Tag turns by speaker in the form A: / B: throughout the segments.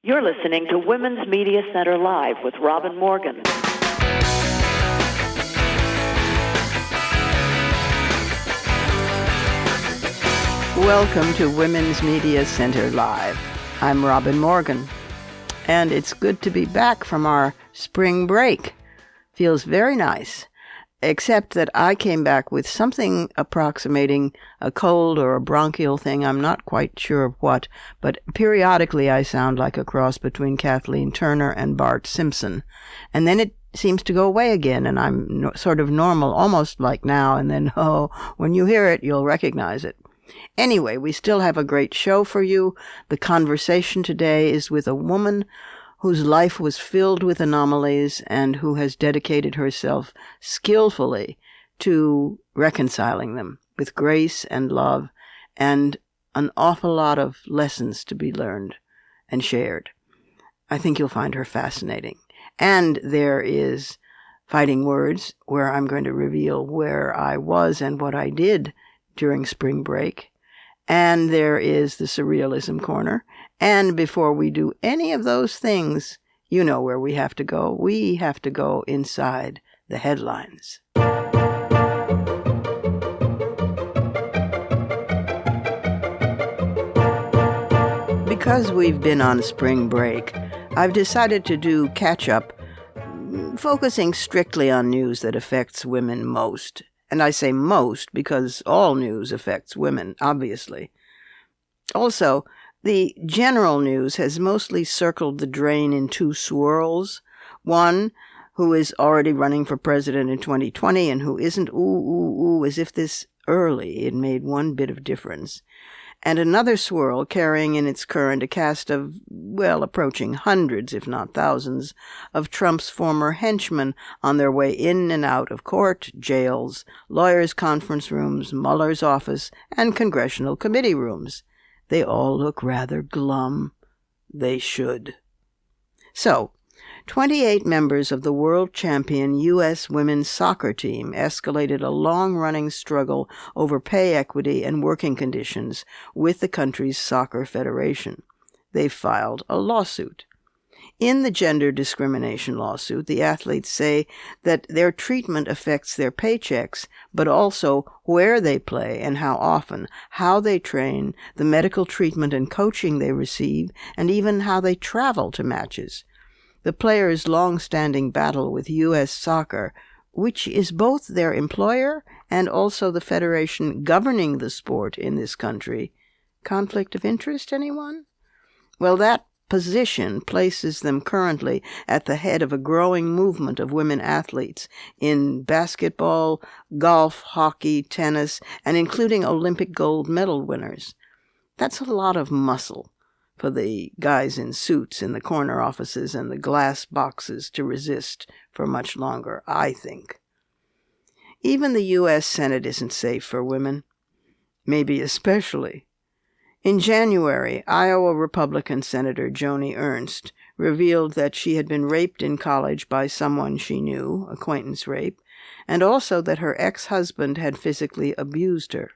A: You're listening to Women's Media Center Live with Robin Morgan.
B: Welcome to Women's Media Center Live. I'm Robin Morgan, and it's good to be back from our spring break. Feels very nice, except that I came back with something approximating a cold or a bronchial thing. I'm not quite sure of what, but periodically I sound like a cross between Kathleen Turner and Bart Simpson. And then it seems to go away again, and I'm sort of normal, almost like now, and then, when you hear it, you'll recognize it. Anyway, we still have a great show for you. The conversation today is with a woman whose life was filled with anomalies and who has dedicated herself skillfully to reconciling them with grace and love and an awful lot of lessons to be learned and shared. I think you'll find her fascinating. And there is Fighting Words, where I'm going to reveal where I was and what I did during spring break. And there is the Surrealism Corner. And before we do any of those things, you know where we have to go. We have to go inside the headlines. Because we've been on spring break, I've decided to do catch-up, focusing strictly on news that affects women most. And I say most because all news affects women, obviously. Also, the general news has mostly circled the drain in two swirls. One, who is already running for president in 2020 and who isn't as if this early it made one bit of difference. And another swirl carrying in its current a cast of, approaching hundreds, if not thousands, of Trump's former henchmen on their way in and out of court, jails, lawyers' conference rooms, Mueller's office, and congressional committee rooms. They all look rather glum. They should. So, 28 members of the world champion U.S. women's soccer team escalated a long-running struggle over pay equity and working conditions with the country's soccer federation. They filed a lawsuit. In the gender discrimination lawsuit, the athletes say that their treatment affects their paychecks, but also where they play and how often, how they train, the medical treatment and coaching they receive, and even how they travel to matches. The players' long-standing battle with U.S. Soccer, which is both their employer and also the federation governing the sport in this country. Conflict of interest, anyone? Well, that position places them currently at the head of a growing movement of women athletes in basketball, golf, hockey, tennis, and including Olympic gold medal winners. That's a lot of muscle for the guys in suits in the corner offices and the glass boxes to resist for much longer, I think. Even the U.S. Senate isn't safe for women, maybe especially. In January, Iowa Republican Senator Joni Ernst revealed that she had been raped in college by someone she knew, acquaintance rape, and also that her ex-husband had physically abused her.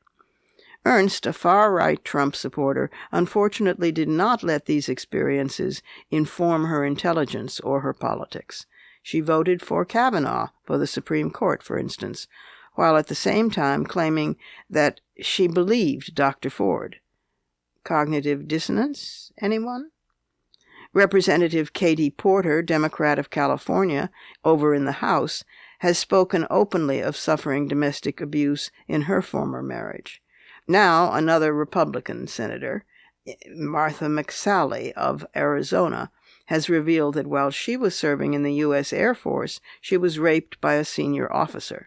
B: Ernst, a far-right Trump supporter, unfortunately did not let these experiences inform her intelligence or her politics. She voted for Kavanaugh for the Supreme Court, for instance, while at the same time claiming that she believed Dr. Ford. Cognitive dissonance, anyone? Representative Katie Porter, Democrat of California, over in the House, has spoken openly of suffering domestic abuse in her former marriage. Now, another Republican senator, Martha McSally of Arizona, has revealed that while she was serving in the U.S. Air Force, she was raped by a senior officer.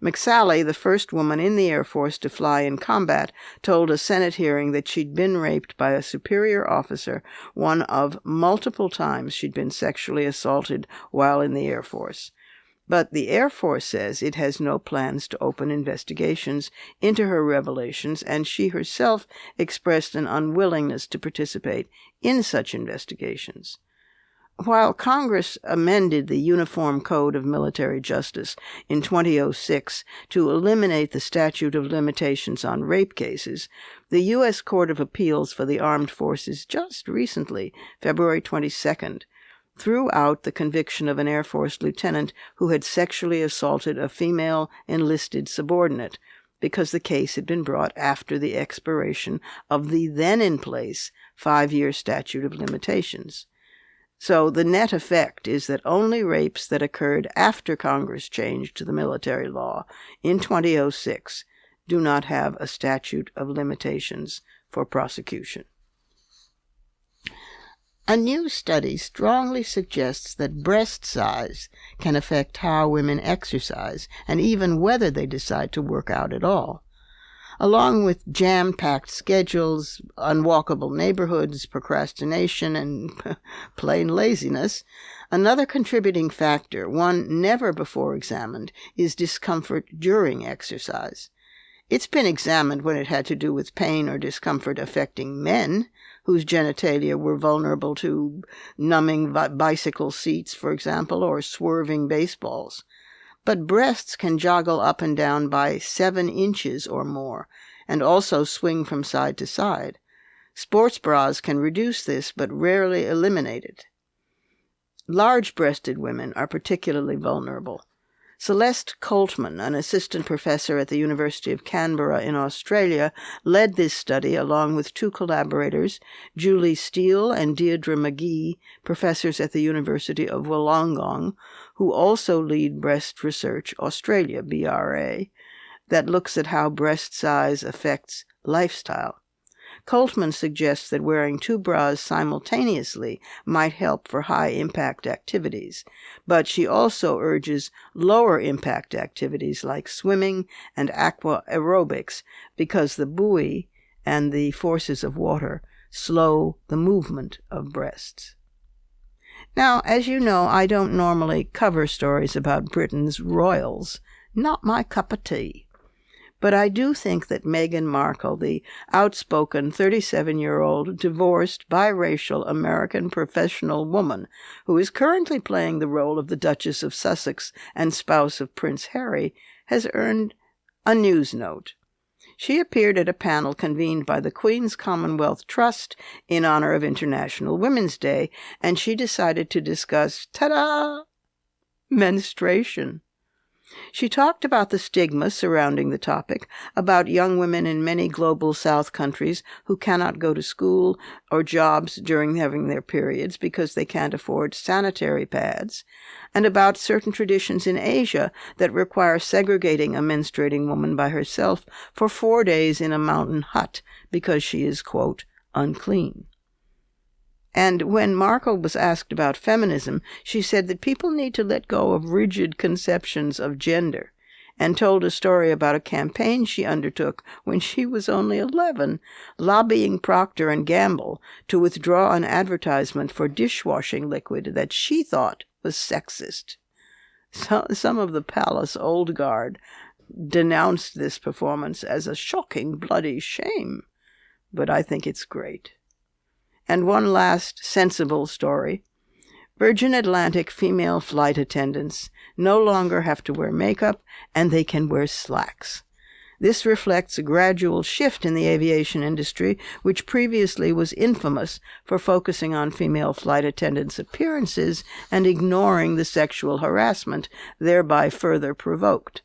B: McSally, the first woman in the Air Force to fly in combat, told a Senate hearing that she'd been raped by a superior officer, one of multiple times she'd been sexually assaulted while in the Air Force. But the Air Force says it has no plans to open investigations into her revelations, and she herself expressed an unwillingness to participate in such investigations. While Congress amended the Uniform Code of Military Justice in 2006 to eliminate the statute of limitations on rape cases, the U.S. Court of Appeals for the Armed Forces just recently, February 22nd, threw out the conviction of an Air Force lieutenant who had sexually assaulted a female enlisted subordinate because the case had been brought after the expiration of the then-in-place 5-year statute of limitations. So the net effect is that only rapes that occurred after Congress changed the military law in 2006 do not have a statute of limitations for prosecution. A new study strongly suggests that breast size can affect how women exercise and even whether they decide to work out at all. Along with jam-packed schedules, unwalkable neighborhoods, procrastination, and plain laziness, another contributing factor, one never before examined, is discomfort during exercise. It's been examined when it had to do with pain or discomfort affecting men, whose genitalia were vulnerable to numbing bicycle seats, for example, or swerving baseballs. But breasts can joggle up and down by 7 inches or more, and also swing from side to side. Sports bras can reduce this, but rarely eliminate it. Large-breasted women are particularly vulnerable. Celeste Coltman, an assistant professor at the University of Canberra in Australia, led this study along with 2 collaborators, Julie Steele and Deirdre McGee, professors at the University of Wollongong, who also lead Breast Research Australia, BRA, that looks at how breast size affects lifestyle. Coltman suggests that wearing 2 bras simultaneously might help for high-impact activities, but she also urges lower-impact activities like swimming and aqua aerobics because the buoy and the forces of water slow the movement of breasts. Now, as you know, I don't normally cover stories about Britain's royals. Not my cup of tea. But I do think that Meghan Markle, the outspoken 37-year-old divorced biracial American professional woman who is currently playing the role of the Duchess of Sussex and spouse of Prince Harry, has earned a news note. She appeared at a panel convened by the Queen's Commonwealth Trust in honor of International Women's Day, and she decided to discuss, ta-da, menstruation. She talked about the stigma surrounding the topic, about young women in many global South countries who cannot go to school or jobs during having their periods because they can't afford sanitary pads, and about certain traditions in Asia that require segregating a menstruating woman by herself for 4 days in a mountain hut because she is, quote, unclean. And when Markle was asked about feminism, she said that people need to let go of rigid conceptions of gender, and told a story about a campaign she undertook when she was only 11, lobbying Procter & Gamble to withdraw an advertisement for dishwashing liquid that she thought was sexist. Some of the palace old guard denounced this performance as a shocking bloody shame, but I think it's great. And one last sensible story. Virgin Atlantic female flight attendants no longer have to wear makeup, and they can wear slacks. This reflects a gradual shift in the aviation industry, which previously was infamous for focusing on female flight attendants' appearances and ignoring the sexual harassment thereby further provoked.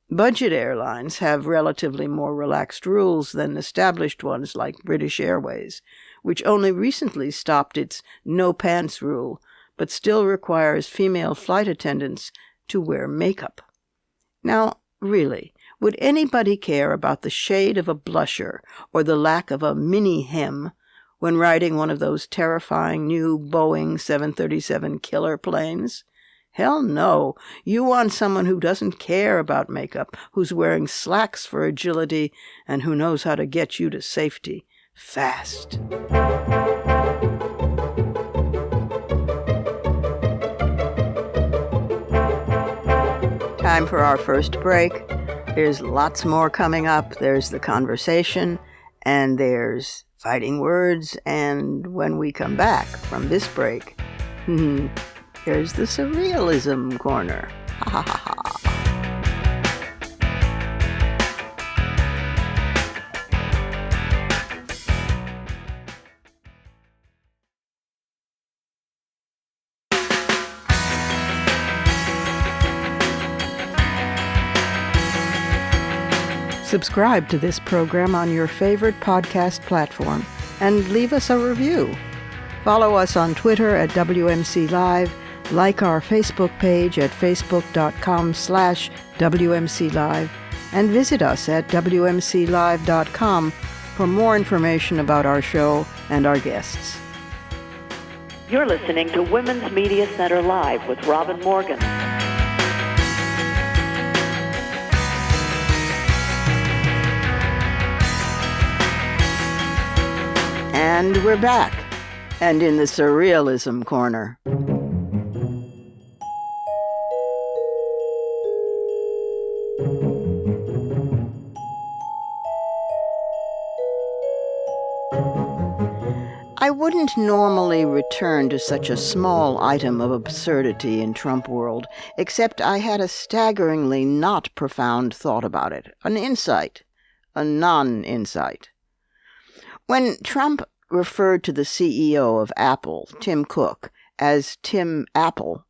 B: Budget airlines have relatively more relaxed rules than established ones like British Airways, which only recently stopped its no-pants rule, but still requires female flight attendants to wear makeup. Now, really, would anybody care about the shade of a blusher or the lack of a mini-hem when riding one of those terrifying new Boeing 737 killer planes? Hell no. You want someone who doesn't care about makeup, who's wearing slacks for agility, and who knows how to get you to safety fast. Time for our first break. There's lots more coming up. There's the conversation, and there's fighting words, and when we come back from this break, Here's the surrealism corner. Ha ha ha ha. Subscribe to this program on your favorite podcast platform and leave us a review. Follow us on Twitter at WMC Live, like our Facebook page at facebook.com/WMC Live, and visit us at WMCLive.com for more information about our show and our guests.
A: You're listening to Women's Media Center Live with Robin Morgan.
B: And we're back, and in the surrealism corner. I wouldn't normally return to such a small item of absurdity in Trump world, except I had a staggeringly not profound thought about it, an insight, a non-insight. When Trump referred to the CEO of Apple, Tim Cook, as Tim Apple,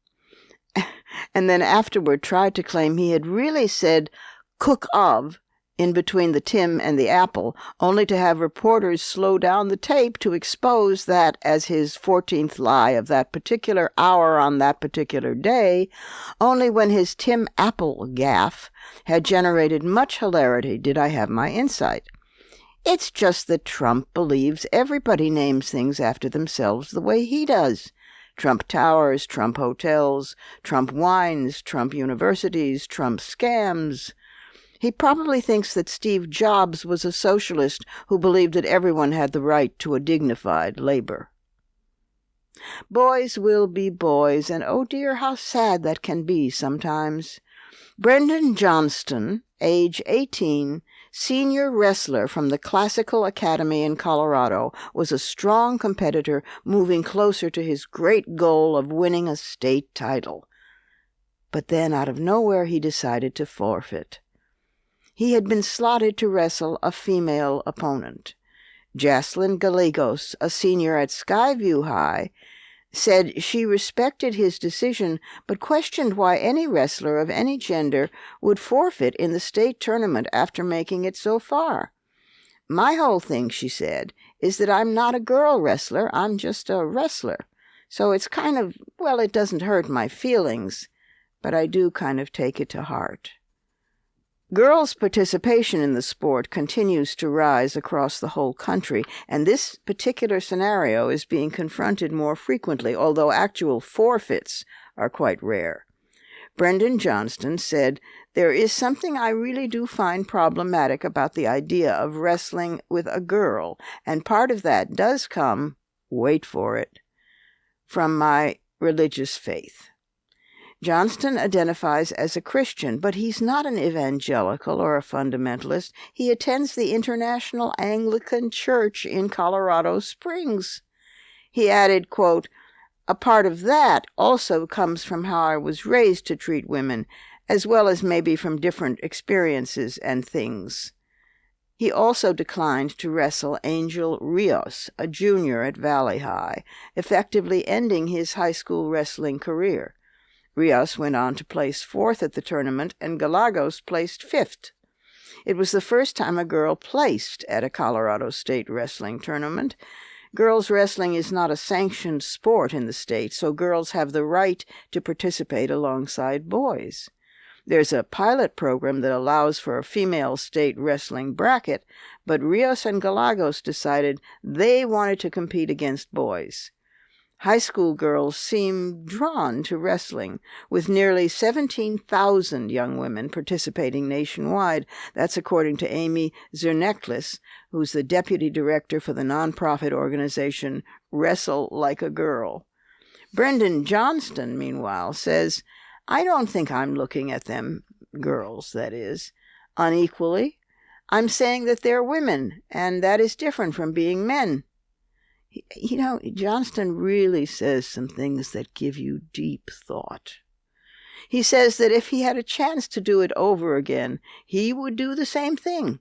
B: and then afterward tried to claim he had really said Cook of in between the Tim and the Apple, only to have reporters slow down the tape to expose that as his 14th lie of that particular hour on that particular day, only when his Tim Apple gaffe had generated much hilarity did I have my insight. It's just that Trump believes everybody names things after themselves the way he does. Trump Towers, Trump Hotels, Trump Wines, Trump Universities, Trump Scams. He probably thinks that Steve Jobs was a socialist who believed that everyone had the right to a dignified labor. Boys will be boys, and oh dear, how sad that can be sometimes. Brendan Johnston, age 18, senior wrestler from the Classical Academy in Colorado, was a strong competitor moving closer to his great goal of winning a state title. But then, out of nowhere, he decided to forfeit. He had been slotted to wrestle a female opponent. Jaslyn Gallegos, a senior at Skyview High, said she respected his decision, but questioned why any wrestler of any gender would forfeit in the state tournament after making it so far. My whole thing, she said, is that I'm not a girl wrestler, I'm just a wrestler. So it's kind of, well, it doesn't hurt my feelings, but I do kind of take it to heart. Girls' participation in the sport continues to rise across the whole country, and this particular scenario is being confronted more frequently, although actual forfeits are quite rare. Brendan Johnston said, "There is something I really do find problematic about the idea of wrestling with a girl, and part of that does come, wait for it, from my religious faith." Johnston identifies as a Christian, but he's not an evangelical or a fundamentalist. He attends the International Anglican Church in Colorado Springs. He added, quote, "A part of that also comes from how I was raised to treat women, as well as maybe from different experiences and things." He also declined to wrestle Angel Rios, a junior at Valley High, effectively ending his high school wrestling career. Rios went on to place 4th at the tournament, and Gallegos placed 5th. It was the first time a girl placed at a Colorado State wrestling tournament. Girls wrestling is not a sanctioned sport in the state, so girls have the right to participate alongside boys. There's a pilot program that allows for a female state wrestling bracket, but Rios and Gallegos decided they wanted to compete against boys. High school girls seem drawn to wrestling, with nearly 17,000 young women participating nationwide. That's according to Amy Zerneklis, who's the deputy director for the nonprofit organization Wrestle Like a Girl. Brendan Johnston, meanwhile, says, "I don't think I'm looking at them, girls, that is, unequally. I'm saying that they're women, and that is different from being men." Johnston really says some things that give you deep thought. He says that if he had a chance to do it over again, he would do the same thing.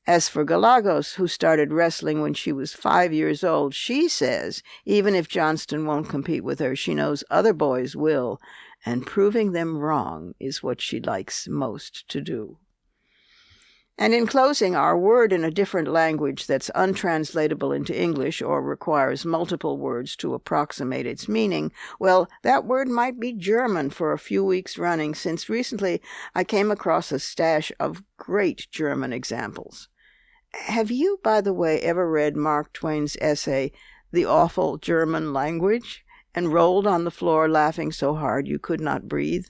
B: As for Galagos, who started wrestling when she was 5 years old, she says even if Johnston won't compete with her, she knows other boys will, and proving them wrong is what she likes most to do. And in closing, our word in a different language that's untranslatable into English or requires multiple words to approximate its meaning, well, that word might be German for a few weeks running, since recently I came across a stash of great German examples. Have you, by the way, ever read Mark Twain's essay, The Awful German Language, and rolled on the floor laughing so hard you could not breathe?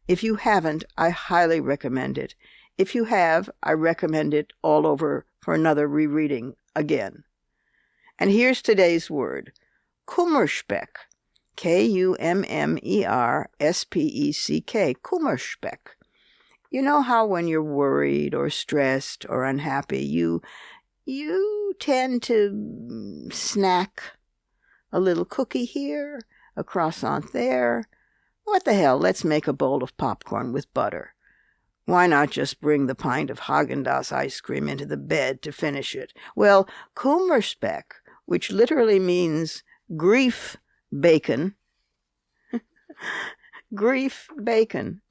B: If you haven't, I highly recommend it. If you have, I recommend it all over for another rereading again. And here's today's word, Kummerspeck, Kummerspeck, Kummerspeck. You know how when you're worried or stressed or unhappy, you tend to snack a little cookie here, a croissant there. What the hell, let's make a bowl of popcorn with butter. Why not just bring the pint of Haagen-Dazs ice cream into the bed to finish it? Well, Kummerspeck, which literally means grief bacon, grief bacon,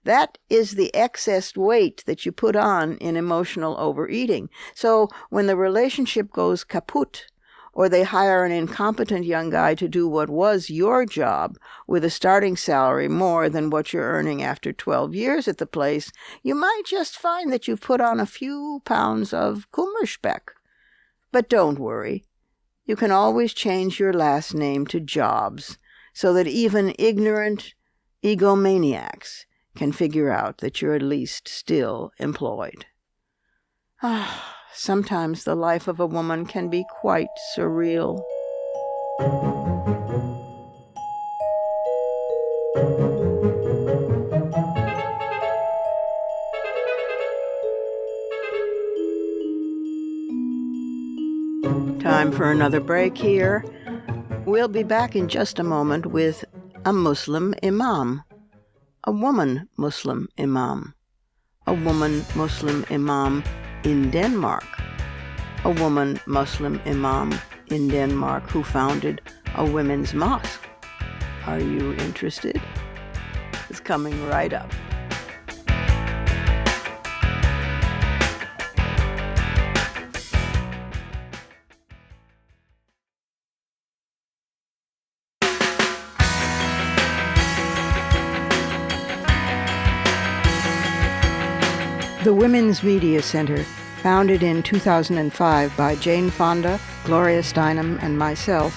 B: that is the excess weight that you put on in emotional overeating. So when the relationship goes kaput, or they hire an incompetent young guy to do what was your job with a starting salary more than what you're earning after 12 years at the place, you might just find that you've put on a few pounds of Kummerspeck. But don't worry. You can always change your last name to Jobs so that even ignorant egomaniacs can figure out that you're at least still employed. Sometimes the life of a woman can be quite surreal. Time for another break here. We'll be back in just a moment with a Muslim imam, a woman Muslim imam, a woman Muslim imam in Denmark, a woman Muslim imam in Denmark who founded a women's mosque. Are you interested? It's coming right up. The Women's Media Center, founded in 2005 by Jane Fonda, Gloria Steinem, and myself,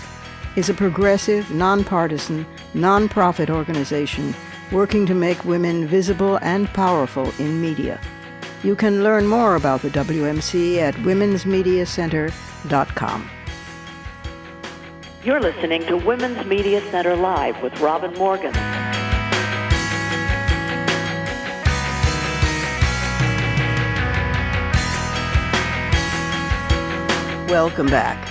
B: is a progressive, nonpartisan, nonprofit organization working to make women visible and powerful in media. You can learn more about the WMC at womensmediacenter.com.
A: You're listening to Women's Media Center Live with Robin Morgan.
B: Welcome back.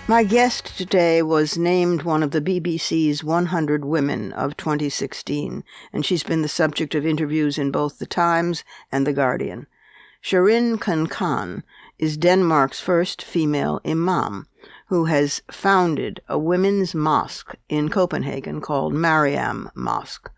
B: My guest today was named one of the BBC's 100 Women of 2016, and she's been the subject of interviews in both The Times and The Guardian. Sherin Khankan is Denmark's first female imam, who has founded a women's mosque in Copenhagen called Mariam Mosque.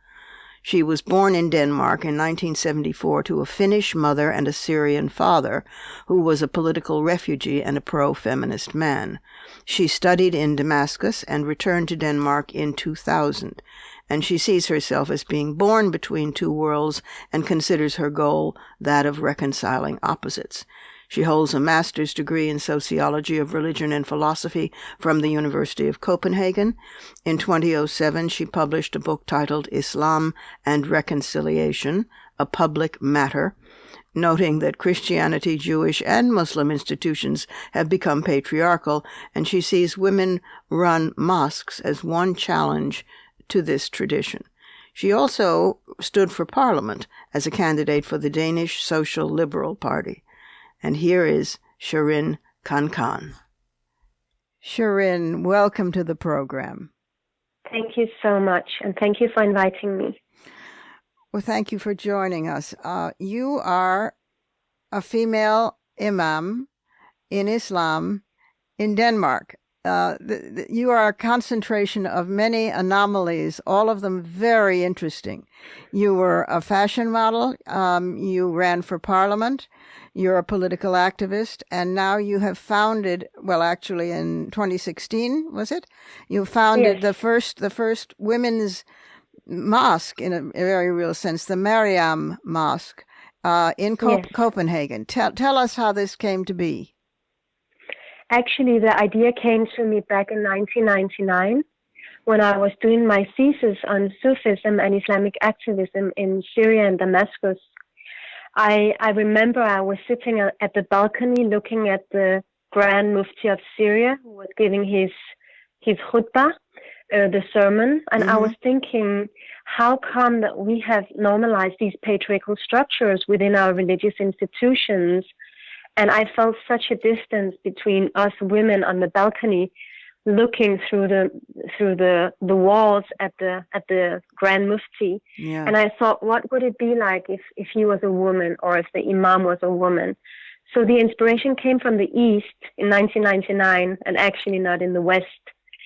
B: She was born in Denmark in 1974 to a Finnish mother and a Syrian father, who was a political refugee and a pro-feminist man. She studied in Damascus and returned to Denmark in 2000, and she sees herself as being born between two worlds and considers her goal that of reconciling opposites. She holds a master's degree in sociology of religion and philosophy from the University of Copenhagen. In 2007, she published a book titled Islam and Reconciliation, a Public Matter, noting that Christianity, Jewish, and Muslim institutions have become patriarchal, and she sees women-run mosques as one challenge to this tradition. She also stood for Parliament as a candidate for the Danish Social Liberal Party. And here is Sherin Khankan. Sherin, welcome to the program.
C: Thank you so much, and thank you for inviting me.
B: Well, thank you for joining us. You are a female imam in Islam in Denmark. You are a concentration of many anomalies, all of them very interesting. You were a fashion model. You ran for parliament. You're a political activist. And now you have founded, well, actually in 2016, was it? You founded
C: Yes.
B: the first women's mosque in a very real sense, the Mariam Mosque in
C: Yes.
B: Copenhagen. Tell us how this came to be.
C: Actually, the idea came to me back in 1999 when I was doing my thesis on Sufism and Islamic activism in Syria and Damascus. I remember I was sitting at the balcony looking at the Grand Mufti of Syria, who was giving his khutbah, the sermon, and I was thinking, how come that we have normalized these patriarchal structures within our religious institutions? And I felt such a distance between us women on the balcony, looking through the walls at the Grand Mufti.
B: Yeah.
C: And I thought, what would it be like if he was a woman or if the Imam was a woman? So the inspiration came from the East in 1999, and actually not in the West.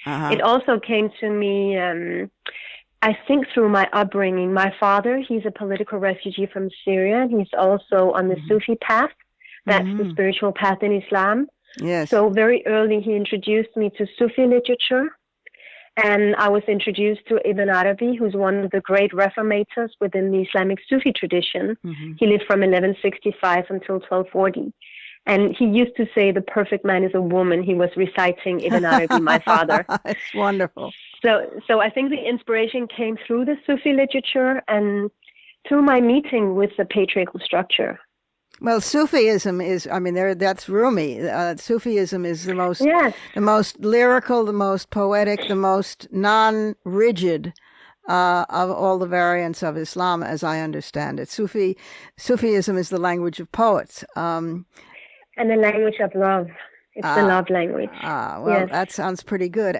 C: It also came to me, I think, through my upbringing. My father, he's a political refugee from Syria. He's also on the Sufi path. That's the spiritual path in Islam.
B: Yes.
C: So very early, he introduced me to Sufi literature. And I was introduced to Ibn Arabi, who's one of the great reformators within the Islamic Sufi tradition. He lived from 1165 until 1240. And he used to say the perfect man is a woman. He was reciting Ibn Arabi, my father.
B: It's wonderful.
C: So I think the inspiration came through the Sufi literature and through my meeting with the patriarchal structure.
B: Well, Sufism is, I mean, that's Rumi. Sufism is the most,
C: Yes.
B: the most lyrical, the most poetic, the most non-rigid of all the variants of Islam, as I understand it. Sufism is the language of poets.
C: And the language of love. It's the love language.
B: Well,
C: yes.
B: That sounds pretty good.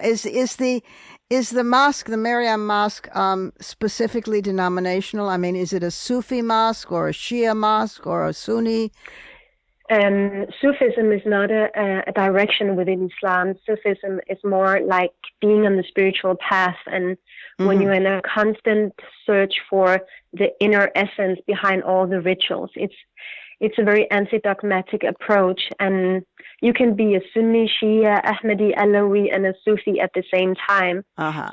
B: Is the mosque, the Mariam Mosque, specifically denominational? I mean, is it a Sufi mosque or a Shia mosque or a Sunni?
C: Sufism is not a direction within Islam. Sufism is more like being on the spiritual path, and when you're in a constant search for the inner essence behind all the rituals. It's a very anti-dogmatic approach, and you can be a Sunni, Shia, Ahmadi, Alawi, and a Sufi at the same time.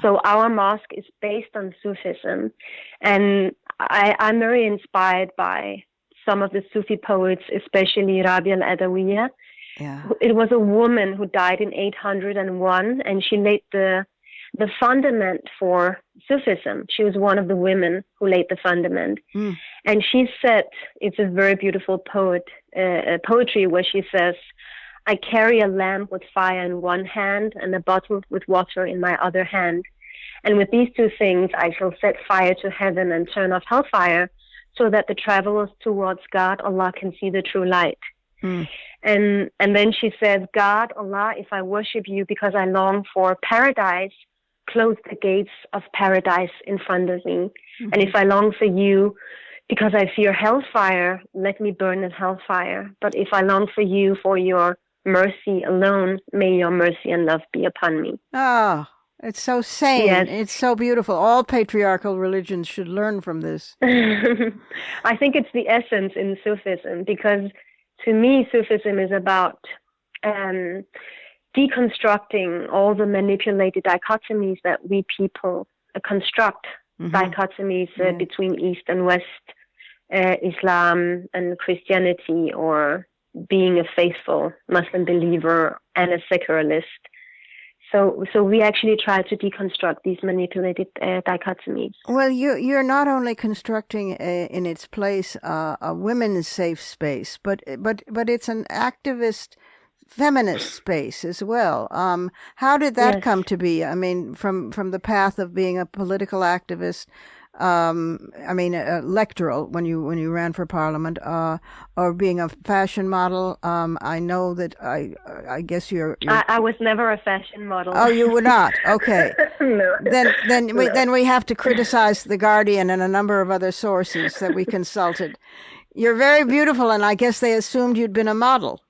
C: So our mosque is based on Sufism, and I'm very inspired by some of the Sufi poets, especially Rabia al-Adawiyya.
B: Yeah.
C: It was a woman who died in 801, and she laid the fundament for Sufism. She was one of the women who laid the fundament. And she said, it's a very beautiful poetry where she says, I carry a lamp with fire in one hand and a bottle with water in my other hand. And with these two things, I shall set fire to heaven and turn off hellfire so that the travelers towards God, Allah, can see the true light. And then she says, God, Allah, if I worship you because I long for paradise, close the gates of paradise in front of me. And if I long for you because I fear hellfire, let me burn in hellfire. But if I long for you for your mercy alone, may your mercy and love be upon me.
B: Oh, it's so sane.
C: Yes.
B: It's so beautiful. All patriarchal religions should learn from this.
C: I think it's the essence in Sufism, because to me, Sufism is about deconstructing all the manipulated dichotomies that we people construct, dichotomies between East and West, Islam and Christianity, or being a faithful Muslim believer and a secularist. So we actually try to deconstruct these manipulated dichotomies.
B: Well, you're not only constructing in its place a women's safe space, but it's an activist feminist space as well. How did that come to be? I mean, from the path of being a political activist, electoral when you ran for parliament, or being a fashion model. I know that I guess you're
C: I was never a fashion model.
B: Oh, you were not? Okay.
C: No.
B: Then we have to criticize The Guardian and a number of other sources that we consulted. You're very beautiful, and I guess they assumed you'd been a model.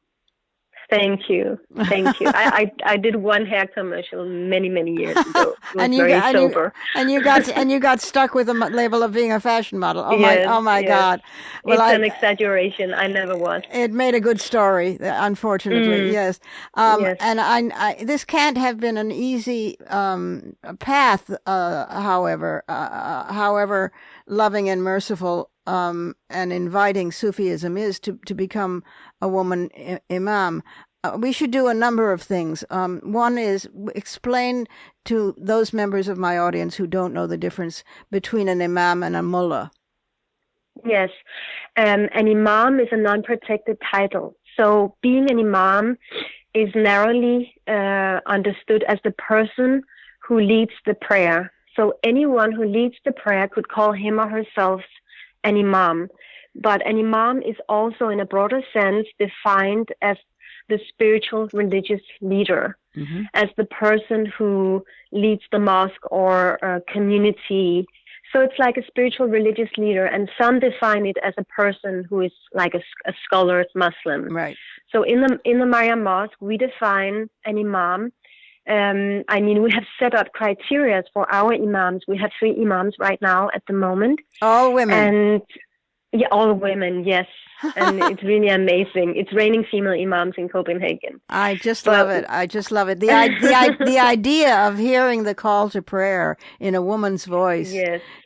C: Thank you. I did one hair commercial many years ago. It was very sober.
B: And you got stuck with the label of being a fashion model. Oh my
C: yes.
B: God!
C: Well, it's an exaggeration. I never was.
B: It made a good story, unfortunately. Yes.
C: Yes.
B: And I this can't have been an easy path. However loving and merciful and inviting Sufism is to become a woman imam. We should do a number of things. One is explain to those members of my audience who don't know the difference between an imam and a mullah.
C: Yes. An imam is a non-protected title. So being an imam is narrowly understood as the person who leads the prayer. So anyone who leads the prayer could call him or herself an imam. But an imam is also, in a broader sense, defined as the spiritual religious leader, as the person who leads the mosque or a community. So it's like a spiritual religious leader, and some define it as a person who is like a scholar Muslim.
B: Right.
C: So in the Mariam Mosque, we define an imam. We have set up criteria for our imams. We have 3 imams right now at the moment.
B: All women.
C: And yeah, all women, yes. And it's really amazing. It's raining female imams in Copenhagen.
B: I just love it. The idea of hearing the call to prayer in a woman's voice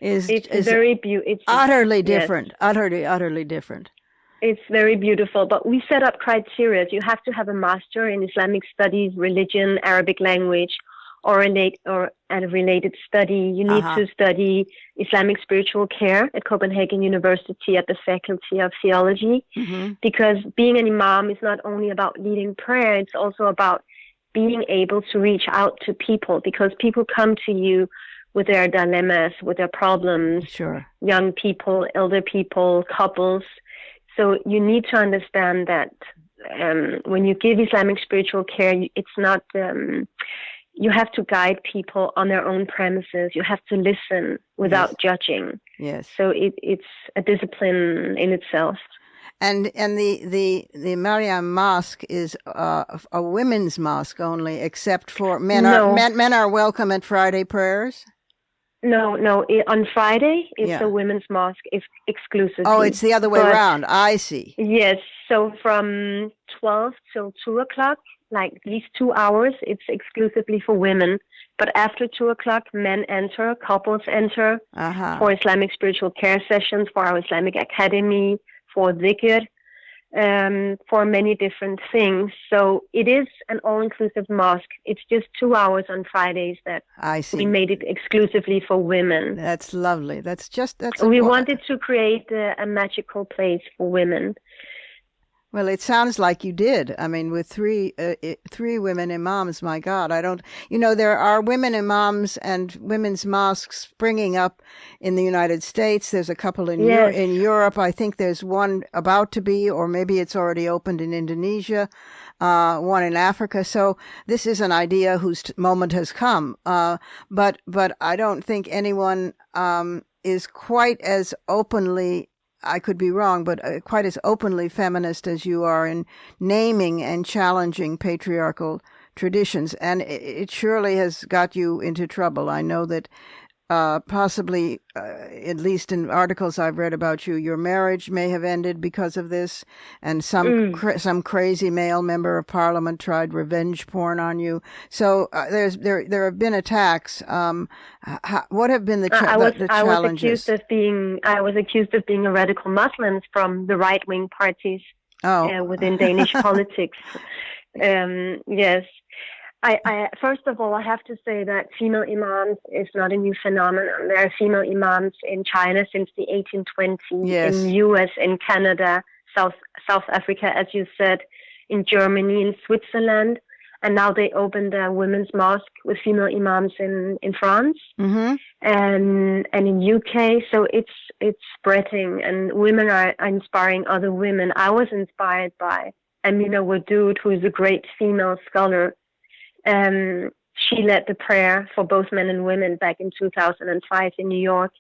B: is
C: very beautiful. It's
B: utterly different. Yes. Utterly different.
C: It's very beautiful. But we set up criteria. You have to have a master in Islamic studies, religion, Arabic language, or a related study. You need to study Islamic spiritual care at Copenhagen University at the Faculty of Theology, because being an imam is not only about leading prayer, it's also about being able to reach out to people, because people come to you with their dilemmas, with their problems, young people, elder people, couples. So you need to understand that when you give Islamic spiritual care, it's not... you have to guide people on their own premises. You have to listen without judging.
B: Yes.
C: So it's a discipline in itself.
B: And the Mariam Mosque is a women's mosque only, except for men. Men are welcome at Friday prayers. No.
C: On Friday, it's a women's mosque exclusively.
B: Oh, it's the other way around. I see.
C: Yes. So from 12 till 2 o'clock, like these 2 hours, it's exclusively for women. But after 2 o'clock, men enter, couples enter for Islamic spiritual care sessions, for our Islamic Academy, for dhikr, for many different things. So it is an all-inclusive mosque. It's just 2 hours on Fridays that we made it exclusively for women.
B: That's lovely.
C: We wanted to create a magical place for women.
B: Well, it sounds like you did. I mean, with three women imams, my God, there are women imams and women's mosques springing up in the United States. There's a couple in Europe. I think there's one about to be, or maybe it's already opened in Indonesia, one in Africa. So this is an idea whose moment has come. But I don't think anyone is quite as openly, I could be wrong, but quite as openly feminist as you are in naming and challenging patriarchal traditions. And it surely has got you into trouble. I know that possibly, at least in articles I've read about you, your marriage may have ended because of this, and some crazy male member of parliament tried revenge porn on you. So there have been attacks. What have been the challenges?
C: I was accused of being a radical Muslim from the right-wing parties within Danish politics. Yes. I first of all, I have to say that female imams is not a new phenomenon. There are female imams in China since the 1820s, in U.S., in Canada, South Africa, as you said, in Germany, in Switzerland, and now they opened a women's mosque with female imams in France,
B: Mm-hmm.
C: and in UK. So it's spreading, and women are inspiring other women. I was inspired by Amina Wadud, who is a great female scholar. She led the prayer for both men and women back in 2005 in New York.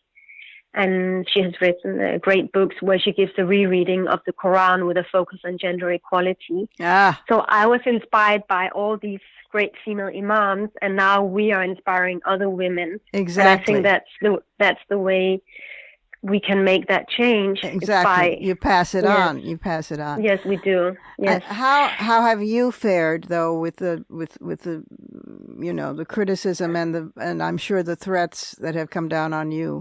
C: And she has written great books where she gives a rereading of the Quran with a focus on gender equality.
B: Ah,
C: So I was inspired by all these great female imams, and now we are inspiring other women.
B: exactly.
C: And I think that's the way we can make that change.
B: Exactly. You pass it
C: Yes.
B: on. You pass it on.
C: Yes, we do. Yes.
B: How have you fared though with the the criticism and I'm sure the threats that have come down on you?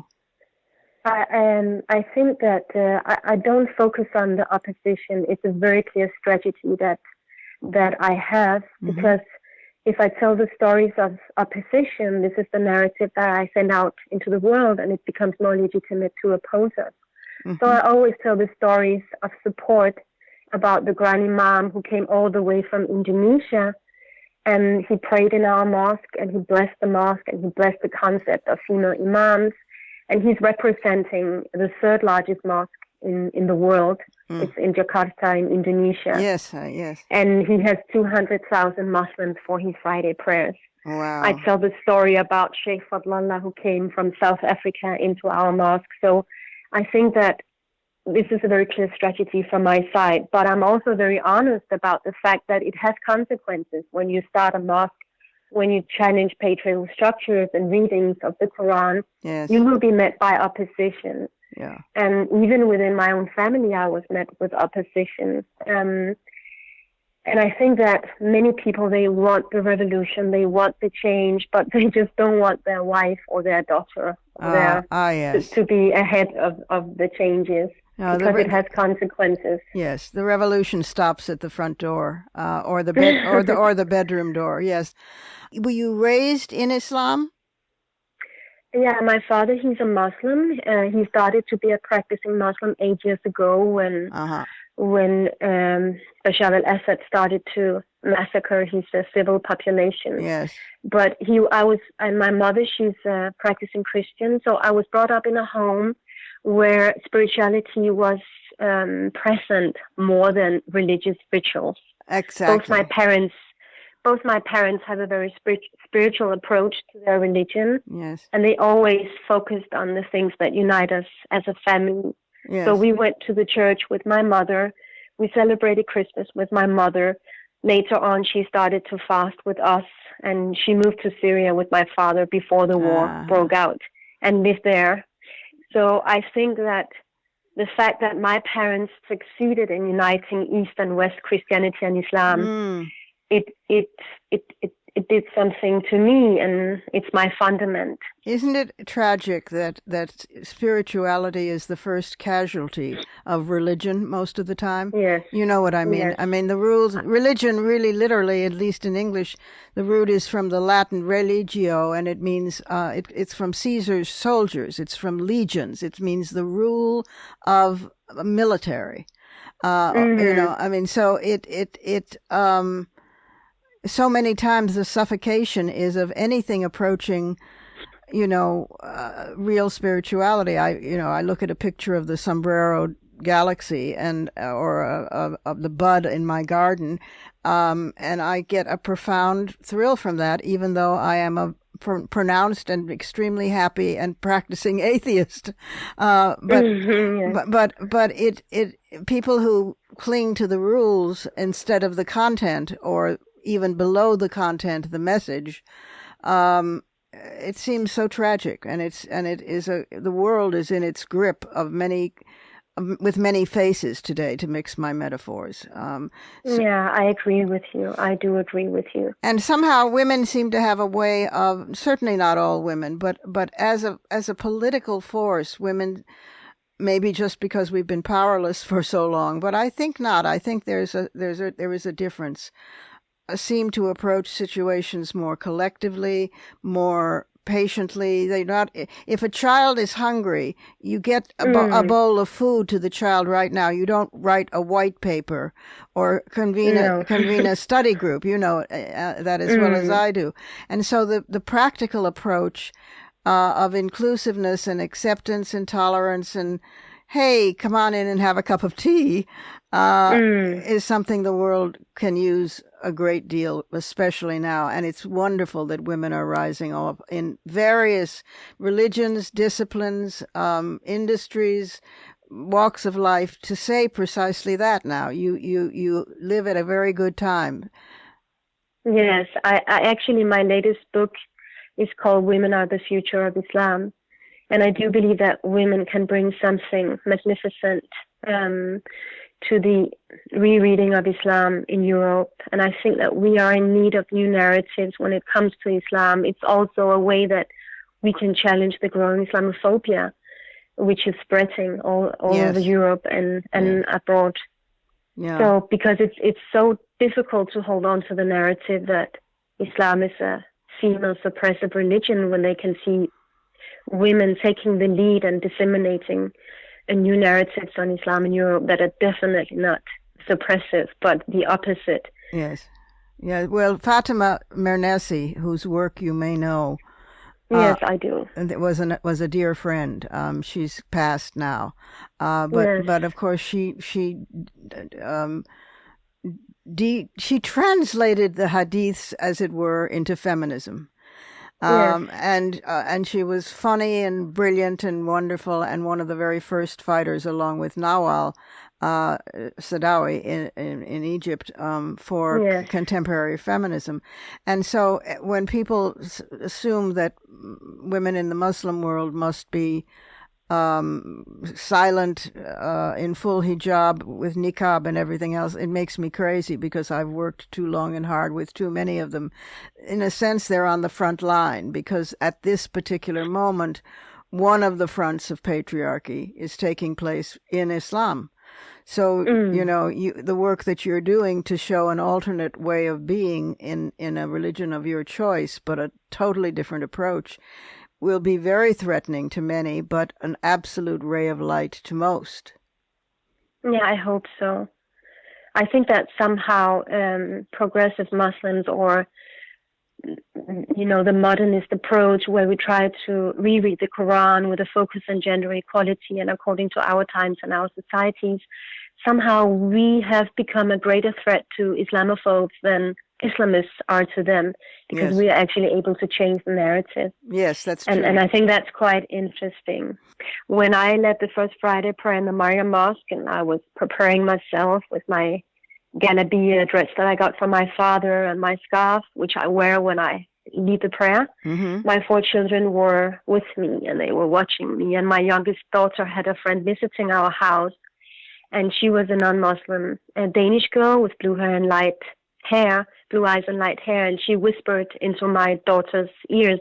C: I think that I don't focus on the opposition. It's a very clear strategy that I have, because if I tell the stories of opposition, this is the narrative that I send out into the world, and it becomes more legitimate to oppose us. So I always tell the stories of support about the Grand Imam who came all the way from Indonesia, and he prayed in our mosque, and he blessed the mosque, and he blessed the concept of female imams. And he's representing the third largest mosque in the world. It's in Jakarta in Indonesia.
B: Yes, yes.
C: And he has 200,000 Muslims for his Friday prayers.
B: Wow.
C: I tell the story about Sheikh Fadlallah, who came from South Africa into our mosque. So I think that this is a very clear strategy from my side. But I'm also very honest about the fact that it has consequences when you start a mosque. When you challenge patriarchal structures and readings of the Quran,
B: Yes.
C: you will be met by opposition.
B: Yeah.
C: And even within my own family, I was met with opposition. And I think that many people, they want the revolution, they want the change, but they just don't want their wife or their daughter or
B: yes.
C: to be ahead of the changes. Because it has consequences.
B: Yes, the revolution stops at the front door, or the bed, or the bedroom door. Yes, were you raised in Islam?
C: Yeah, my father, he's a Muslim. He started to be a practicing Muslim 8 years ago when Bashar al-Assad started to massacre his civil population.
B: Yes.
C: But and my mother, she's a practicing Christian, so I was brought up in a home where spirituality was present more than religious rituals.
B: Exactly.
C: Both my parents have a very spiritual approach to their religion.
B: Yes.
C: And they always focused on the things that unite us as a family.
B: Yes.
C: So we went to the church with my mother. We celebrated Christmas with my mother. Later on, she started to fast with us, and she moved to Syria with my father before the war broke out and lived there. So I think that the fact that my parents succeeded in uniting East and West Christianity and Islam, it did something to me, and it's my fundament.
B: Isn't it tragic that spirituality is the first casualty of religion most of the time?
C: Yes.
B: You know what I mean?
C: Yes.
B: I mean, the rules, religion really literally, at least in English, the root is from the Latin religio, and it means, it's from Caesar's soldiers. It's from legions. It means the rule of military. I mean, so so many times the suffocation is of anything approaching, real spirituality. I look at a picture of the sombrero galaxy or of the bud in my garden, and I get a profound thrill from that, even though I am a pronounced and extremely happy and practicing atheist. But people who cling to the rules instead of the content, or even below the content, the message, it seems so tragic, and the world is in its grip of with many faces today, to mix my metaphors.
C: Yeah, I agree with you. I do agree with you.
B: And somehow women seem to have a way of, certainly not all women, but as a political force, women, maybe just because we've been powerless for so long, but I think not. I think there is a difference. Seem to approach situations more collectively, more patiently. They're not. If a child is hungry, you get a bowl of food to the child right now. You don't write a white paper or convene a study group. You know that as well as I do. And so the practical approach of inclusiveness and acceptance and tolerance and, hey, come on in and have a cup of tea, is something the world can use a great deal, especially now. And it's wonderful that women are rising up in various religions, disciplines, industries, walks of life to say precisely that now. You live at a very good time.
C: Yes, I actually, my latest book is called Women Are the Future of Islam. And I do believe that women can bring something magnificent to the rereading of Islam in Europe. And I think that we are in need of new narratives when it comes to Islam. It's also a way that we can challenge the growing Islamophobia, which is spreading all over Europe and abroad. Yeah. So because it's so difficult to hold on to the narrative that Islam is a female suppressive religion when they can see women taking the lead and disseminating new narratives on Islam in Europe that are definitely not suppressive, but the opposite.
B: Yes. Yeah. Well, Fatima Mernissi, whose work you may know.
C: Yes, I do.
B: Was a dear friend. She's passed now, but of course she translated the hadiths, as it were, into feminism. And she was funny and brilliant and wonderful, and one of the very first fighters, along with Nawal Saadawi in Egypt, for contemporary feminism. And so when people assume that women in the Muslim world must be silent in full hijab with niqab and everything else, it makes me crazy, because I've worked too long and hard with too many of them. In a sense, they're on the front line, because at this particular moment, one of the fronts of patriarchy is taking place in Islam. So, the work that you're doing to show an alternate way of being in a religion of your choice, but a totally different approach, will be very threatening to many, but an absolute ray of light to most.
C: Yeah, I hope so. I think that somehow progressive Muslims, or the modernist approach where we try to reread the Quran with a focus on gender equality and according to our times and our societies, somehow we have become a greater threat to Islamophobes than Islamists are to them, because we are actually able to change the narrative.
B: Yes, that's true.
C: And I think that's quite interesting. When I led the first Friday prayer in the Maryam Mosque, and I was preparing myself with my Galabiya dress that I got from my father and my scarf, which I wear when I lead the prayer, my 4 children were with me and they were watching me. And my youngest daughter had a friend visiting our house, and she was a non-Muslim, a Danish girl with blue hair and light hair, blue eyes and light hair, and she whispered into my daughter's ears,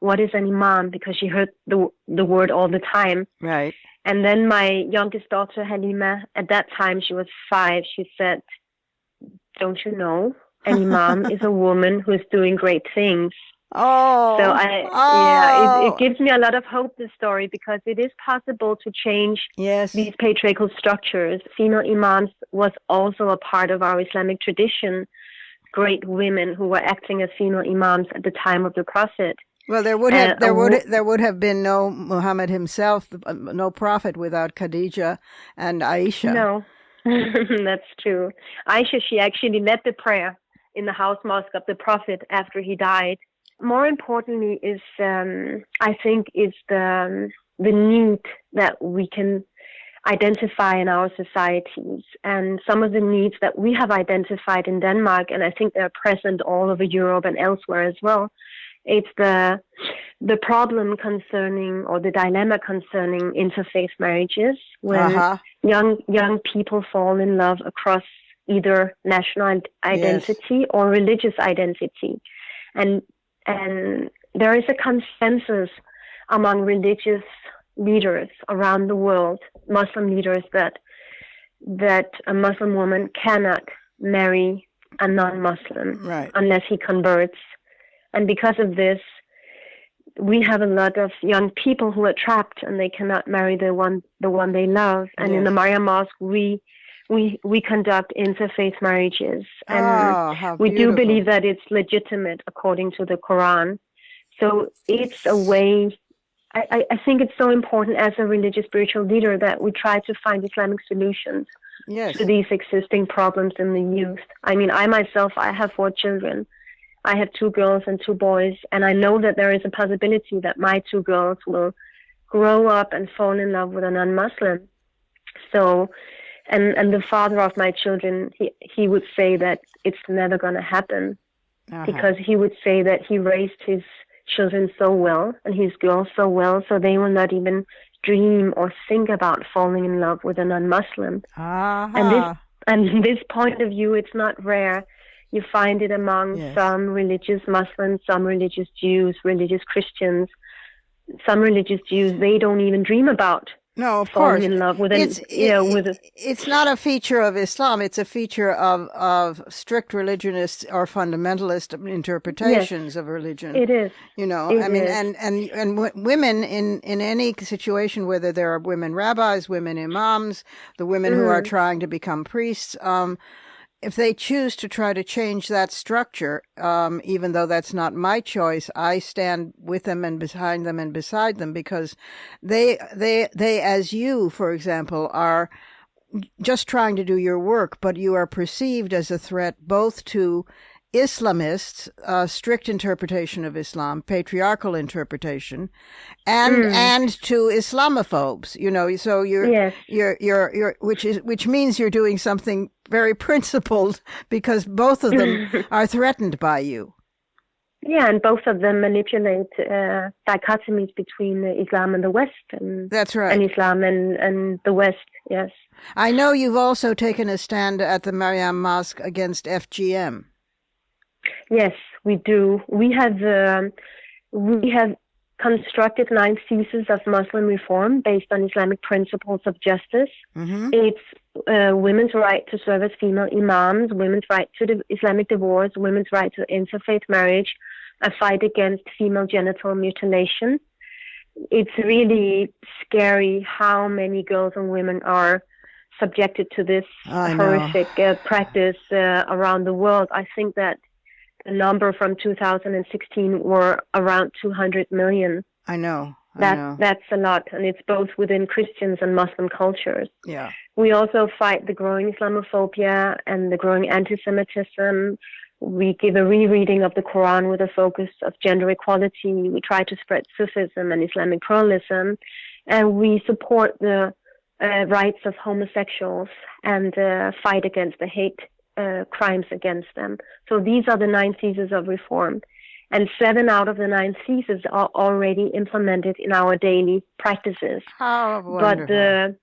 C: "What is an imam?" because she heard the word all the time.
B: Right.
C: And then my youngest daughter, Halima, at that time she was 5, she said, "Don't you know, an imam is a woman who is doing great things."
B: Oh.
C: So it gives me a lot of hope, this story, because it is possible to change these patriarchal structures. Female imams was also a part of our Islamic tradition. Great women who were acting as female imams at the time of the Prophet.
B: Well, there would have been no Muhammad himself, no prophet, without Khadija and Aisha.
C: No, that's true. Aisha, she actually led the prayer in the house mosque of the Prophet after he died. More importantly is, I think, is the need that we can identify in our societies, and some of the needs that we have identified in Denmark, and I think they're present all over Europe and elsewhere as well. It's the problem concerning, or the dilemma concerning, interfaith marriages, when young people fall in love across either national identity or religious identity, and there is a consensus among religious leaders around the world, Muslim leaders, that a Muslim woman cannot marry a non-Muslim unless he converts. And because of this, we have a lot of young people who are trapped and they cannot marry the one they love. And in the Mariam Mosque, we conduct interfaith marriages, and
B: how
C: we do
B: beautiful.
C: believe that it's legitimate according to the Quran. So it's a way. I think it's so important as a religious spiritual leader that we try to find Islamic solutions to these existing problems in the youth. I mean, I myself, I have 4 children. I have 2 girls and 2 boys, and I know that there is a possibility that my 2 girls will grow up and fall in love with a non-Muslim. So, and the father of my children, he would say that it's never going to happen, because he would say that he raised his children so well and his girls so well, so they will not even dream or think about falling in love with a non-Muslim. And this point of view, it's not rare. You find it among some religious Muslims, some religious Jews, religious Christians. Some religious Jews, they don't even dream about falling in love with
B: it's not a feature of Islam. It's a feature of strict religionist or fundamentalist interpretations of religion.
C: It is.
B: And women in any situation, whether there are women rabbis, women imams, the women who are trying to become priests, if they choose to try to change that structure, even though that's not my choice, I stand with them and behind them and beside them, because they, as you, for example, are just trying to do your work, but you are perceived as a threat both to Islamists, strict interpretation of Islam, patriarchal interpretation, and to Islamophobes. So you're which means you're doing something very principled, because both of them are threatened by you.
C: Yeah, and both of them manipulate dichotomies between Islam and the West.
B: That's right.
C: And Islam and the West, yes.
B: I know you've also taken a stand at the Mariam Mosque against FGM.
C: Yes, we do. We have constructed 9 theses of Muslim reform based on Islamic principles of justice. It's women's right to serve as female imams, women's right to Islamic divorce, women's right to interfaith marriage, a fight against female genital mutilation. It's really scary how many girls and women are subjected to this horrific practice around the world. I think that the number from 2016 were around 200 million.
B: I know.
C: That's a lot, and it's both within Christians and Muslim cultures.
B: Yeah.
C: We also fight the growing Islamophobia and the growing anti-Semitism. We give a rereading of the Quran with a focus of gender equality. We try to spread Sufism and Islamic pluralism, and we support the rights of homosexuals and fight against the hate crimes against them. So these are the 9 theses of reform. And 7 out of the 9 theses are already implemented in our daily practices.
B: How wonderful.
C: But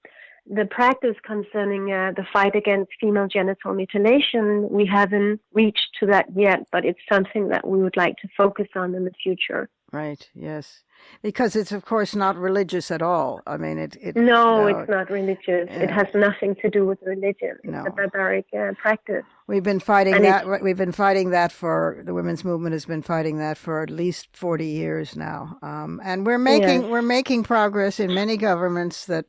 C: the practice concerning the fight against female genital mutilation, we haven't reached to that yet, but it's something that we would like to focus on in the future.
B: Right, yes. Because it's, of course, not religious at all. I mean, it's
C: not religious.
B: Yeah.
C: It has nothing to do with religion. It's a barbaric practice.
B: We've been fighting that. We've been fighting that for the women's movement has been fighting that for at least 40 years now. And we're making progress in many governments that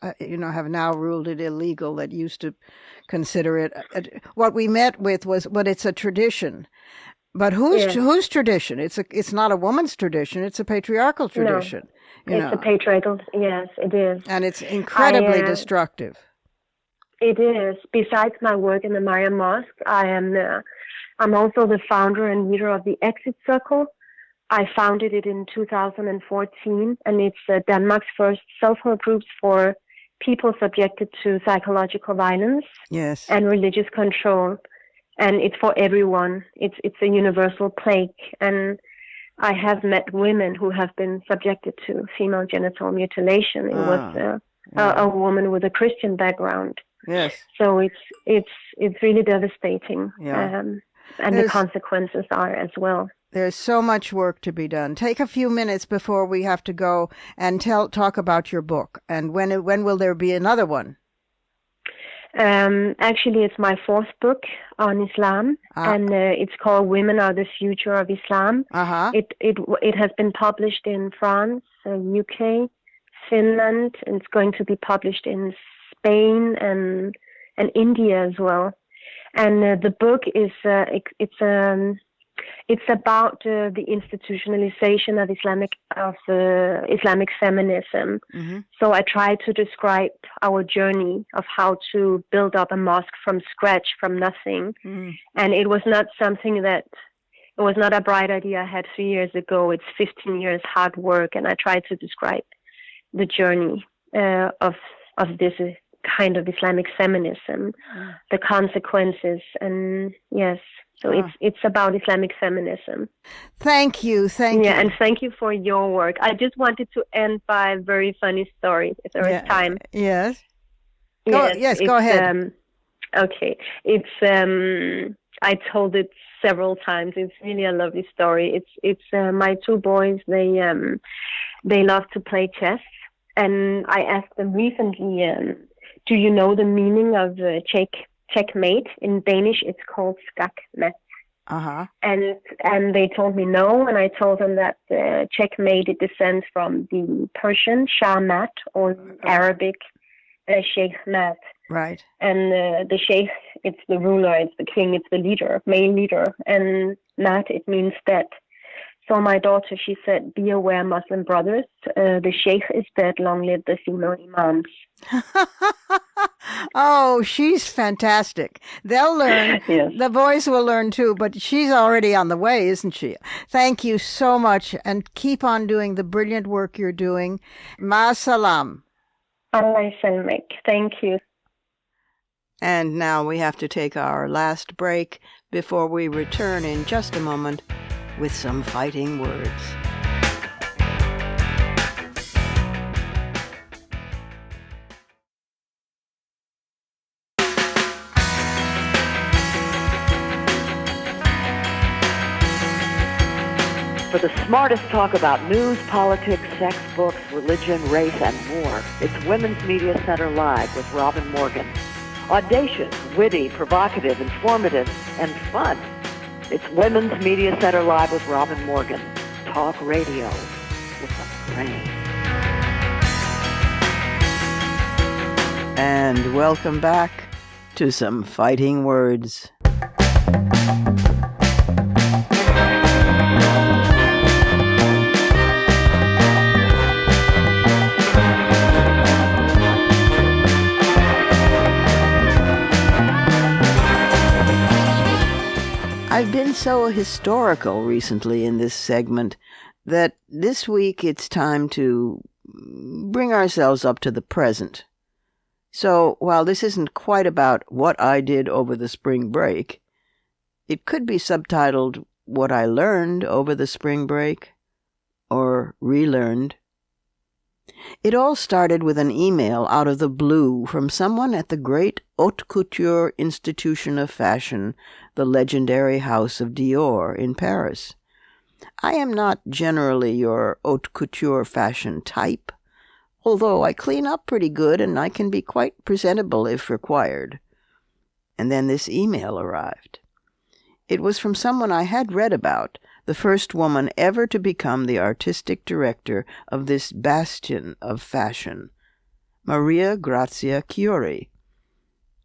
B: have now ruled it illegal, that used to consider it. What we met with was, but it's a tradition. But whose tradition? It's not a woman's tradition. It's a patriarchal tradition.
C: No, it's a patriarchal. Yes, it is,
B: and it's incredibly destructive.
C: It is. Besides my work in the Mariam Mosque, I'm also the founder and leader of the Exit Circle. I founded it in 2014, and it's Denmark's first self-help groups for people subjected to psychological violence and religious control. And it's for everyone. It's a universal plague. And I have met women who have been subjected to female genital mutilation. It was a woman with a Christian background.
B: Yes.
C: So it's really devastating. Yeah. And the consequences are as well.
B: There's so much work to be done. Take a few minutes before we have to go and talk about your book. And when will there be another one?
C: Actually, it's my fourth book on Islam, and it's called "Women Are the Future of Islam."
B: Uh-huh.
C: It has been published in France, UK, Finland, and it's going to be published in Spain and India as well. And the book is it's about the institutionalization of Islamic feminism.
B: Mm-hmm.
C: So I try to describe our journey of how to build up a mosque from scratch, from nothing.
B: Mm.
C: And it was not a bright idea I had 3 years ago. It's 15 years hard work, and I try to describe the journey of this kind of Islamic feminism, the consequences, and yes. So it's about Islamic feminism.
B: Thank you.
C: Yeah, and thank you for your work. I just wanted to end by a very funny story, if there is time.
B: Yes. Go ahead.
C: Okay. I told it several times. It's really a lovely story. It's my two boys. They love to play chess, and I asked them recently, do you know the meaning of checkmate? In Danish, it's called skakmat.
B: Uh-huh.
C: And they told me no, and I told them that checkmate, it descends from the Persian shahmat or Arabic sheikhmat.
B: Right.
C: And the sheikh, it's the ruler, it's the king, it's the leader, main leader. And mat, it means that. So my daughter, she said, be aware, Muslim brothers, the sheikh is dead, long live the female imams.
B: Oh, she's fantastic. They'll learn.
C: Yes.
B: The boys will learn too, but she's already on the way, isn't she? Thank you so much, and keep on doing the brilliant work you're doing. Ma salam.
C: Allah Salmek. Thank you.
B: And now we have to take our last break before we return in just a moment with some fighting words.
A: For the smartest talk about news, politics, sex, books, religion, race, and more, it's Women's Media Center Live with Robin Morgan. Audacious, witty, provocative, informative, and fun. It's Women's Media Center Live with Robin Morgan. Talk radio with a brain.
B: And welcome back to some fighting words. I've been so historical recently in this segment that this week it's time to bring ourselves up to the present. So while this isn't quite about what I did over the spring break, it could be subtitled What I Learned Over the Spring Break, or Relearned. It all started with an email out of the blue from someone at the great haute couture institution of fashion, the legendary House of Dior in Paris. I am not generally your haute couture fashion type, although I clean up pretty good and I can be quite presentable if required. And then this email arrived. It was from someone I had read about, the first woman ever to become the artistic director of this bastion of fashion, Maria Grazia Chiuri,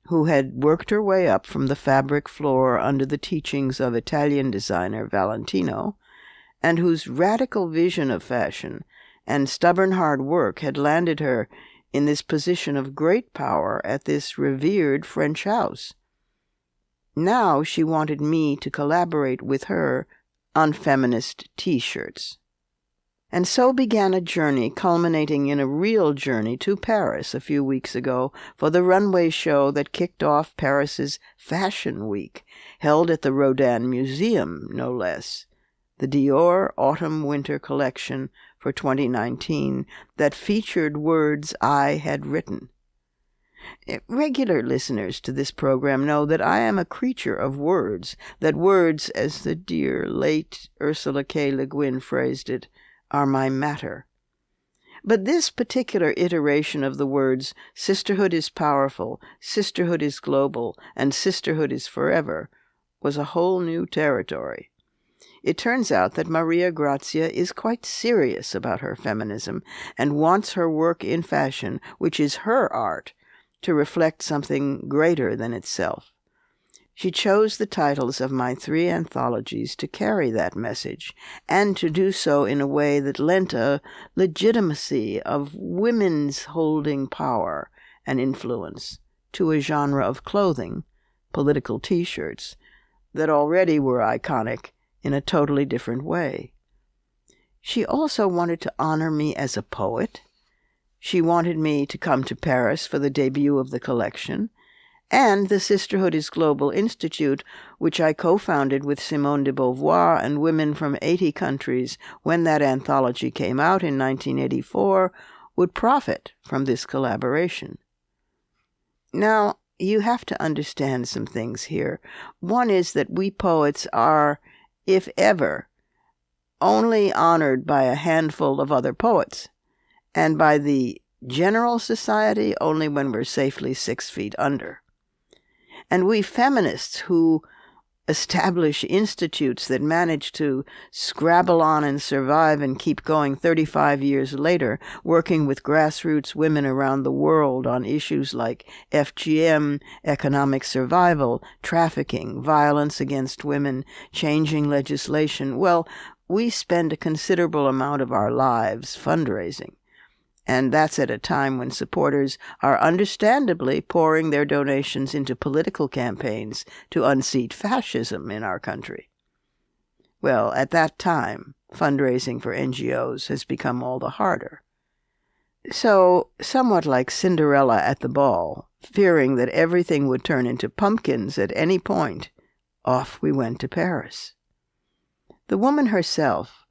B: who had worked her way up from the fabric floor under the teachings of Italian designer Valentino, and whose radical vision of fashion and stubborn hard work had landed her in this position of great power at this revered French house. Now she wanted me to collaborate with her on feminist T-shirts. And so began a journey culminating in a real journey to Paris a few weeks ago for the runway show that kicked off Paris's Fashion Week, held at the Rodin Museum, no less, the Dior Autumn-Winter collection for 2019 that featured words I had written. Regular listeners to this program know that I am a creature of words, that words, as the dear late Ursula K. Le Guin phrased it, are my matter. But this particular iteration of the words sisterhood is powerful, sisterhood is global, and sisterhood is forever was a whole new territory. It turns out that Maria Grazia is quite serious about her feminism and wants her work in fashion, which is her art, to reflect something greater than itself. She chose the titles of my 3 anthologies to carry that message, and to do so in a way that lent a legitimacy of women's holding power and influence to a genre of clothing, political T-shirts, that already were iconic in a totally different way. She also wanted to honor me as a poet. She wanted me to come to Paris for the debut of the collection, and the Sisterhood is Global Institute, which I co-founded with Simone de Beauvoir and women from 80 countries when that anthology came out in 1984, would profit from this collaboration. Now, you have to understand some things here. One is that we poets are, if ever, only honored by a handful of other poets, and by the general society only when we're safely 6 feet under. And we feminists who establish institutes that manage to scrabble on and survive and keep going 35 years later, working with grassroots women around the world on issues like FGM, economic survival, trafficking, violence against women, changing legislation. Well, we spend a considerable amount of our lives fundraising. And that's at a time when supporters are understandably pouring their donations into political campaigns to unseat fascism in our country. Well, at that time, fundraising for NGOs has become all the harder. So, somewhat like Cinderella at the ball, fearing that everything would turn into pumpkins at any point, off we went to Paris. The woman herself,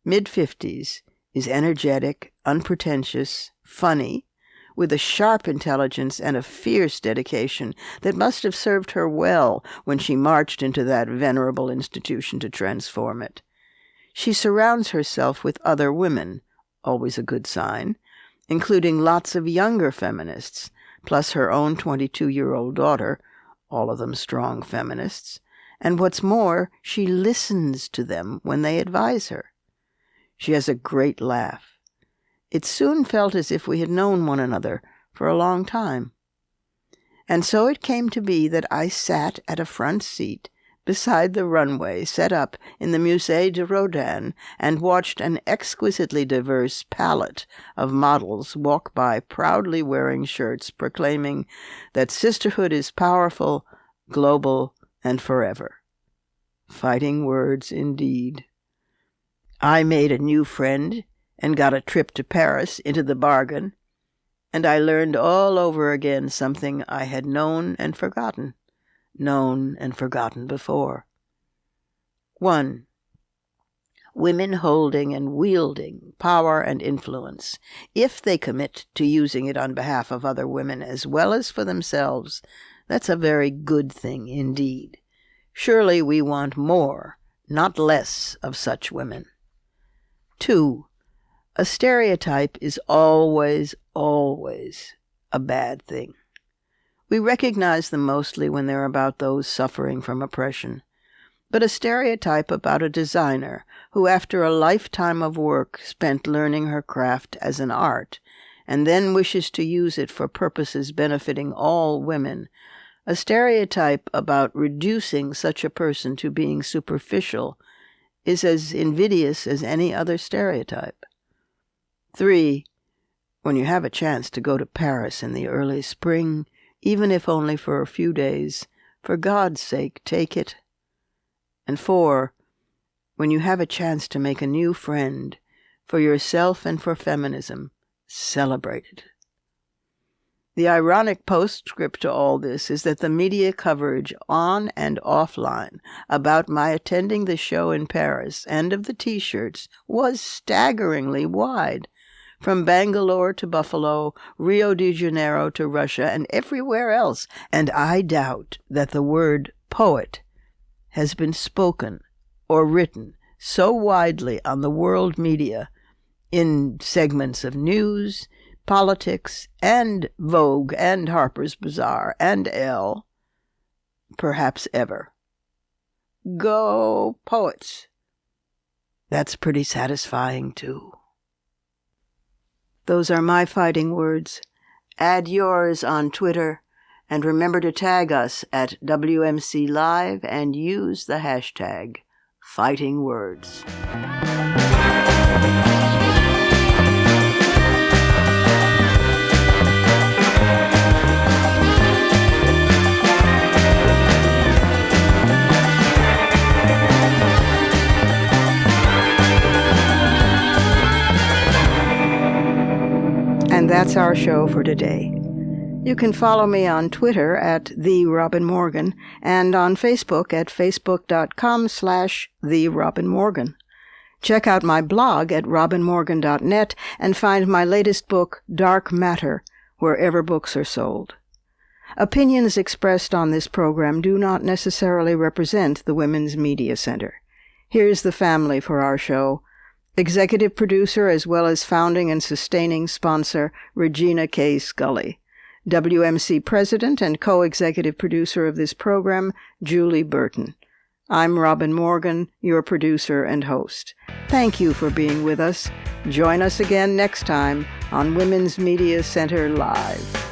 B: mid-50s, is energetic, unpretentious, funny, with a sharp intelligence and a fierce dedication that must have served her well when she marched into that venerable institution to transform it. She surrounds herself with other women, always a good sign, including lots of younger feminists, plus her own 22-year-old daughter, all of them strong feminists, and what's more, she listens to them when they advise her. She has a great laugh. It soon felt as if we had known one another for a long time. And so it came to be that I sat at a front seat beside the runway set up in the Musée de Rodin and watched an exquisitely diverse palette of models walk by proudly wearing shirts proclaiming that sisterhood is powerful, global, and forever. Fighting words indeed. I made a new friend and got a trip to Paris into the bargain, and I learned all over again something I had known and forgotten before. 1. Women holding and wielding power and influence, if they commit to using it on behalf of other women as well as for themselves, that's a very good thing indeed. Surely we want more, not less, of such women. 2. A stereotype is always a bad thing. We recognize them mostly when they're about those suffering from oppression. But a stereotype about a designer who, after a lifetime of work spent learning her craft as an art, and then wishes to use it for purposes benefiting all women, a stereotype about reducing such a person to being superficial, is as invidious as any other stereotype. 3. When you have a chance to go to Paris in the early spring, even if only for a few days, for God's sake, take it. And 4. When you have a chance to make a new friend, for yourself and for feminism, celebrate it. The ironic postscript to all this is that the media coverage on and offline about my attending the show in Paris and of the T-shirts was staggeringly wide, from Bangalore to Buffalo, Rio de Janeiro to Russia, and everywhere else, and I doubt that the word poet has been spoken or written so widely on the world media in segments of news, politics, and Vogue, and Harper's Bazaar, and Elle, perhaps ever. Go poets! That's pretty satisfying, too. Those are my fighting words. Add yours on Twitter, and remember to tag us at WMC Live and use the hashtag #FightingWords. And that's our show for today. You can follow me on Twitter at @TheRobinMorgan and on Facebook at facebook.com/TheRobinMorgan. Check out my blog at robinmorgan.net and find my latest book, Dark Matter, wherever books are sold. Opinions expressed on this program do not necessarily represent the Women's Media Center. Here's the family for our show. Executive producer as well as founding and sustaining sponsor, Regina K. Scully. WMC president and co-executive producer of this program, Julie Burton. I'm Robin Morgan, your producer and host. Thank you for being with us. Join us again next time on Women's Media Center Live.